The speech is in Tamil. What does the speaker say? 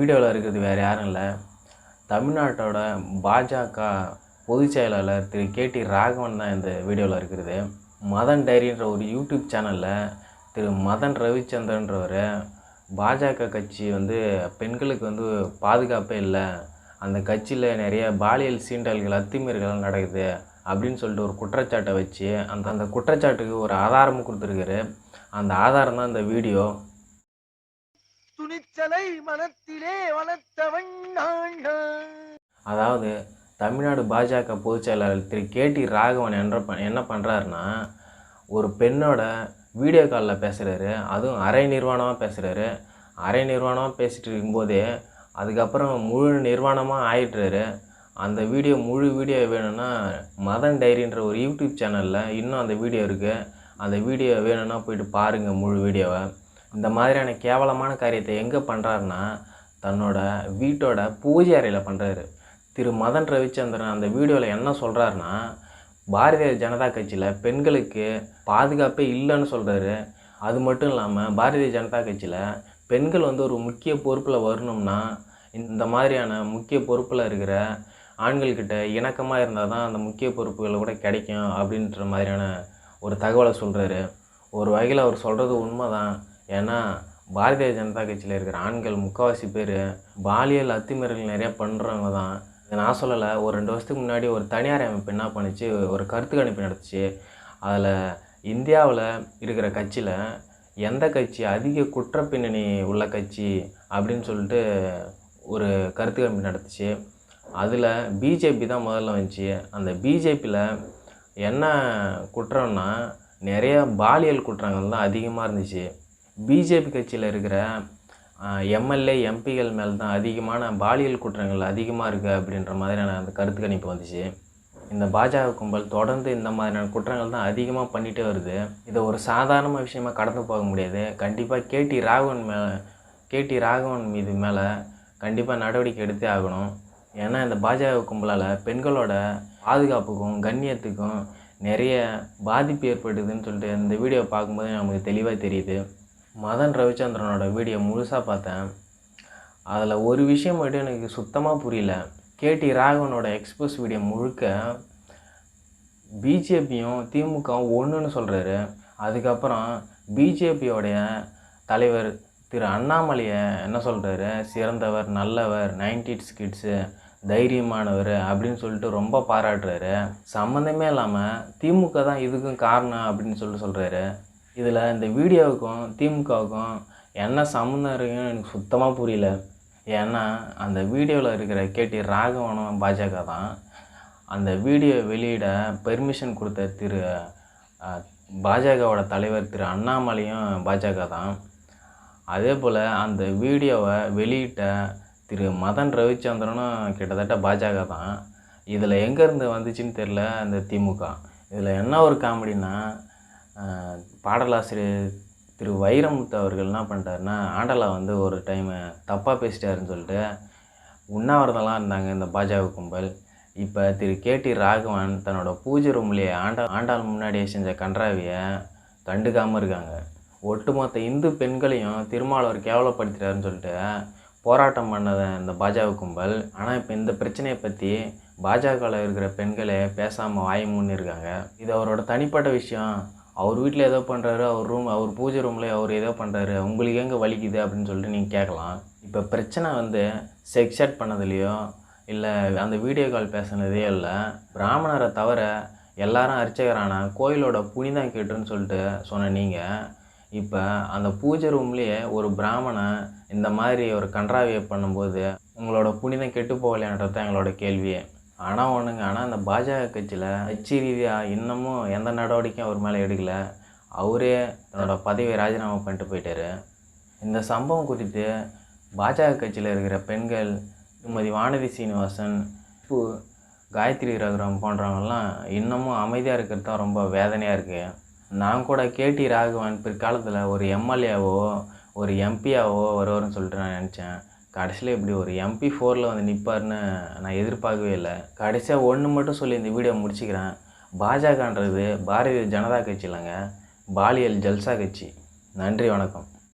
வீடியோவில் இருக்கிறது வேறு யாரும் இல்லை, தமிழ்நாட்டோட பாஜக பொதுச் செயலாளர் திரு கேடி ராகவன் தான் இந்த வீடியோவில் இருக்கிறது. மதன் டைரின்ற ஒரு யூடியூப் சேனலில் திரு மதன் ரவிச்சந்திரன்றவர் பாஜக கட்சி பெண்களுக்கு பாதுகாப்பே இல்லை, அந்த கட்சியில் நிறைய பாலியல் சீண்டல்கள் அத்துமீறல்கள் நடக்குது அப்படின்னு சொல்லிட்டு ஒரு குற்றச்சாட்டை வச்சு அந்த குற்றச்சாட்டுக்கு ஒரு ஆதாரமும் கொடுத்துருக்காரு. அந்த ஆதாரம் தான் இந்த வீடியோ. துணிச்சலை மனத்திலே வளர்த்தவன் அதாவது தமிழ்நாடு பாஜக பொதுச் செயலாளர் திரு கேடி ராகவன் என்ன பண்ணுறாருன்னா, ஒரு பெண்ணோட வீடியோ காலில் பேசுகிறாரு. அதுவும் அரை நிர்வாணமாக பேசுகிறாரு. அரை நிர்வாணமாக பேசிகிட்டு இருக்கும்போதே அதுக்கப்புறம் முழு நிர்வாணமாக ஆயிட்டுறாரு. அந்த முழு வீடியோ வேணும்னா மதன் டைரின்ற ஒரு யூடியூப் சேனலில் இன்னும் அந்த வீடியோ இருக்குது. அந்த வீடியோ வேணும்னா போய்ட்டு பாருங்கள் முழு வீடியோவை. இந்த மாதிரியான கேவலமான காரியத்தை எங்கே பண்ணுறாருன்னா, தன்னோட வீட்டோட பூஜை அறையில் பண்ணுறாரு. திரு மதன் ரவிச்சந்திரன் அந்த வீடியோவில் என்ன சொல்கிறாருன்னா, பாரதிய ஜனதா கட்சியில் பெண்களுக்கு பாதுகாப்பே இல்லைன்னு சொல்கிறாரு. அது மட்டும் இல்லாமல் பாரதிய ஜனதா கட்சியில் பெண்கள் ஒரு முக்கிய பொறுப்பில் வரணும்னா இந்த மாதிரியான முக்கிய பொறுப்பில் இருக்கிற ஆண்கள்கிட்ட இணக்கமாக இருந்தால் தான் அந்த முக்கிய பொறுப்புகள் கூட கிடைக்கும் அப்படின்ற மாதிரியான ஒரு தகவலை சொல்கிறாரு. ஒரு வகையில் அவர் சொல்கிறது உண்மை தான். ஏன்னா பாரதிய ஜனதா கட்சியில் இருக்கிற ஆண்கள் முக்கால்வாசி பேர் பாலியல் அத்துமீறல்கள் நிறையா பண்ணுறவங்க தான். இதை நான் சொல்லலை. ஒரு 2 வருஷத்துக்கு முன்னாடி ஒரு தனியார் அமைப்பு என்ன பண்ணிச்சு, ஒரு கருத்து கணிப்பு நடத்துச்சு. அதில் இந்தியாவில் இருக்கிற கட்சியில் எந்த கட்சி அதிக குற்ற பின்னணி உள்ள கட்சி அப்படின்னு சொல்லிட்டு ஒரு கருத்து கணிப்பு நடத்துச்சு. அதில் பிஜேபி தான் முதல்ல வந்துச்சு. அந்த பிஜேபியில் என்ன குற்றம்னா நிறைய பாலியல் குற்றங்கள் தான் அதிகமாக இருந்துச்சு. பிஜேபி கட்சியில் இருக்கிற எம்எல்ஏ எம்பிகள் மேலே தான் அதிகமான பாலியல் குற்றங்கள் அதிகமாக இருக்குது அப்படின்ற மாதிரியான அந்த கருத்து கணிப்பு வந்துச்சு. இந்த பாஜக கும்பல் தொடர்ந்து இந்த மாதிரியான குற்றங்கள் தான் அதிகமாக பண்ணிகிட்டே வருது. இதை ஒரு சாதாரண விஷயமாக கடந்து போக முடியாது. கண்டிப்பாக கேடி ராகவன் மீது மேலே கண்டிப்பாக நடவடிக்கை எடுத்தே ஆகணும். ஏன்னா இந்த பாஜக கும்பலால் பெண்களோட பாதுகாப்புக்கும் கண்ணியத்துக்கும் நிறைய பாதிப்பு ஏற்படுதுன்னு சொல்லிட்டு இந்த வீடியோ பார்க்கும்போது நமக்கு தெளிவாக தெரியுது. மதன் ரவிச்சந்திரனோட வீடியோ முழுசாக பார்த்தேன். அதில் ஒரு விஷயம் மட்டும் எனக்கு சுத்தமாக புரியல. கேடி ராகவனோட எக்ஸ்போஸ் வீடியோ முழுக்க பிஜேபியும் திமுகவும் ஒன்றுன்னு சொல்கிறாரு. அதுக்கப்புறம் பிஜேபியோடைய தலைவர் திரு அண்ணாமலையை என்ன சொல்கிறாரு, சிறந்தவர், நல்லவர், 90s கிட்ஸு, தைரியமானவர் அப்படின்னு சொல்லிட்டு ரொம்ப பாராட்டுறாரு. சம்மந்தமே இல்லாமல் திமுக தான் இதுக்கும் காரணம் அப்படின்னு சொல்கிறாரு. இதில் இந்த வீடியோவுக்கும் திமுகவுக்கும் என்ன சம்மந்தம் இருக்குன்னு எனக்கு சுத்தமாக புரியல. ஏன்னா அந்த வீடியோவில் இருக்கிற கேடி ராகவனும் பாஜக தான். அந்த வீடியோ வெளியிட பெர்மிஷன் கொடுத்த பாஜகவோட தலைவர் திரு அண்ணாமலையும் பாஜக தான். அதே போல் அந்த வீடியோவை வெளியிட்ட திரு மதன் ரவிச்சந்திரனும் கிட்டத்தட்ட பாஜக தான். இதில் எங்கேருந்து வந்துச்சுன்னு தெரில அந்த திமுக. இதில் என்ன ஒரு காமெடின்னா, பாடலாசிரியர் திரு வைரமுத்து அவர்கள் என்ன பண்ணிட்டாருன்னா, ஆண்டலா ஒரு டைமு தப்பாக பேசிட்டாருன்னு சொல்லிட்டு உண்ணாவிரதம்லாம் இருந்தாங்க இந்த பாஜக கும்பல். இப்போ திரு கேடி ராகவன் தன்னோட பூஜை ரூம்லேயே ஆண்டாள் முன்னாடியே செஞ்ச கன்றாவியை கண்டுக்காமல் இருக்காங்க. ஒட்டுமொத்த இந்து பெண்களையும் திருமாவளவர் கேவலப்படுத்திட்டாருன்னு சொல்லிட்டு போராட்டம் பண்ணத இந்த பாஜக கும்பல். ஆனால் இப்போ இந்த பிரச்சனையை பற்றி பாஜகவில் இருக்கிற பெண்களே பேசாமல் வாய் மூன்னு இருக்காங்க. இது அவரோட தனிப்பட்ட விஷயம். அவர் வீட்டில் ஏதோ பண்ணுறாரு, அவர் பூஜை ரூமில் அவர் ஏதோ பண்ணுறாரு, உங்களுக்கு எங்கே வலிக்குது அப்படின்னு சொல்லிட்டு நீங்கள் கேட்கலாம். இப்போ பிரச்சனை செக்ஸ் சேட் பண்ணதுலையோ இல்லை அந்த வீடியோ கால் பேசுனதே இல்லை. பிராமணரை தவிர எல்லாரும் அர்ச்சகரான கோயிலோட புனிதம் கேட்டுன்னு சொல்லிட்டு சொன்ன நீங்கள் இப்போ அந்த பூஜை ரூம்லேயே ஒரு பிராமணன் இந்த மாதிரி ஒரு கன்றாவியை பண்ணும்போது உங்களோட புனிதம் கெட்டு போகலைன்றது தான் எங்களோட கேள்வியே. ஆனால் அந்த பாஜக கட்சியில் கட்சி ரீதியாக இன்னமும் எந்த நடவடிக்கையும் அவர் மேலே எடுக்கலை. அவரே தன்னோட பதவியை ராஜினாமா பண்ணிட்டு போயிட்டார். இந்த சம்பவம் குறித்து பாஜக கட்சியில் இருக்கிற பெண்கள் திருமதி வானதி சீனிவாசன், காயத்ரி ரகுராம் போன்றவங்கெல்லாம் இன்னமும் அமைதியாக இருக்கிறது தான் ரொம்ப வேதனையாக இருக்குது. நான் கூட கேடி ராகவன் பிற்காலத்தில் ஒரு எம்எல்ஏவோ ஒரு எம்பியாவோ வருவார்னு சொல்லிட்டு நான் நினச்சேன். கடைசியில் இப்படி ஒரு MP 4ல் நிற்பார்னு நான் எதிர்பார்க்கவே இல்லை. கடைசியாக ஒன்று மட்டும் சொல்லி இந்த வீடியோ முடிச்சுக்கிறேன். பாஜகன்றது பாரதிய ஜனதா கட்சி இல்லைங்க, பாலியல் ஜல்சா கட்சி. நன்றி, வணக்கம்.